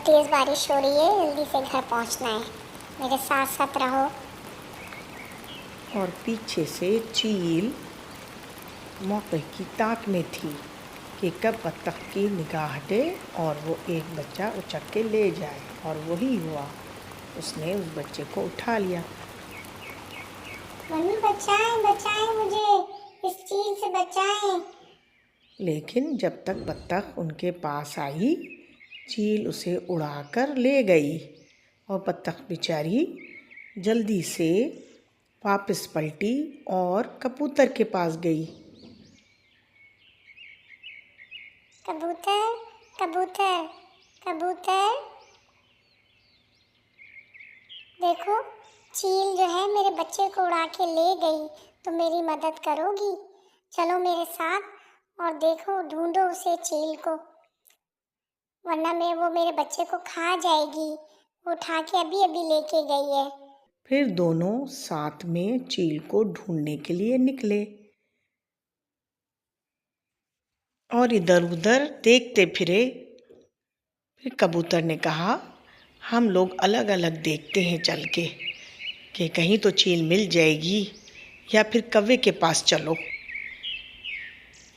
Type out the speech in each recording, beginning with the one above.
तेज़ बारिश हो रही है, जल्दी से घर पहुंचना है। मेरे साथ साथ रहो। और पीछे से चील मौके की ताक में थी कि कब बत्तख की निगाह हटे और वो एक बच्चा उचक के ले जाए, और वही हुआ। उसने उस बच्चे को उठा लिया। मम्मी बचाएं बचाएं मुझे, इस चील से बचाएं। लेकिन जब तक बत्तख उनके पास आई, चील उसे उड़ाकर ले गई और बत्तख बेचारी जल्दी से वापस पलटी और कबूतर के पास गई। कबूतर कबूतर कबूतर, देखो चील जो है मेरे बच्चे को उड़ा के ले गई, तो मेरी मदद करोगी? चलो मेरे साथ और देखो, ढूंढो उसे चील को, वरना वो मेरे बच्चे को खा जाएगी। वो उठा के अभी अभी लेके गई है। फिर दोनों साथ में चील को ढूंढने के लिए निकले और इधर उधर देखते फिरे। फिर कबूतर ने कहा, हम लोग अलग अलग देखते हैं चल के कि कहीं तो चील मिल जाएगी, या फिर कौवे के पास चलो।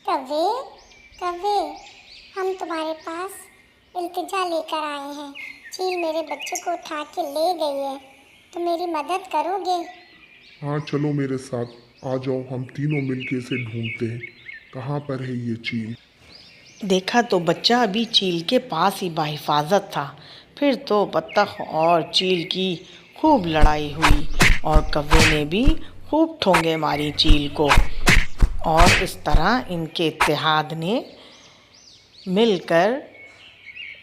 कव्वे कव्वे, हम तुम्हारे पास इल्तिजा लेकर आए हैं। चील मेरे बच्चे को उठा के ले गई है, तो मेरी मदद करोगे? हाँ चलो मेरे साथ, आ जाओ, हम तीनों मिलके इसे ढूंढते हैं। कहाँ पर है ये चील? देखा तो बच्चा अभी चील के पास ही बाहिफाजत था। फिर तो बत्तख और चील की खूब लड़ाई हुई और कौवे ने भी खूब ठोंगे मारी चील को, और इस तरह इनके इत्तेहाद ने मिलकर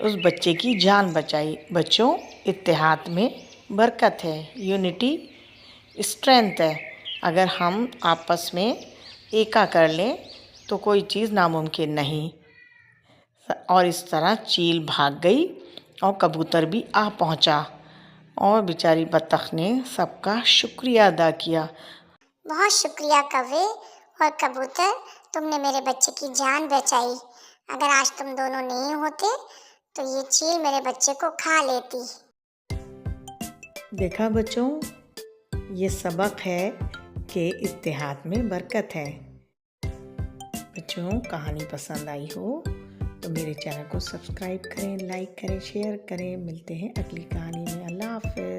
उस बच्चे की जान बचाई। बच्चों, इत्तेहाद में बरकत है, यूनिटी स्ट्रेंथ है। अगर हम आपस में एका कर लें तो कोई चीज़ नामुमकिन नहीं। और इस तरह चील भाग गई और कबूतर भी आ पहुंचा, और बेचारी बत्तख ने सबका शुक्रिया अदा किया। बहुत शुक्रिया कव्वे और कबूतर, तुमने मेरे बच्चे की जान बचाई। अगर आज तुम दोनों नहीं होते तो ये चील मेरे बच्चे को खा लेती। देखा बच्चों, ये सबक है कि इत्तेहाद में बरकत है। बच्चों, कहानी पसंद आई हो तो मेरे चैनल को सब्सक्राइब करें, लाइक करें, शेयर करें। मिलते हैं अगली कहानी में। अल्लाह हाफ़िज़।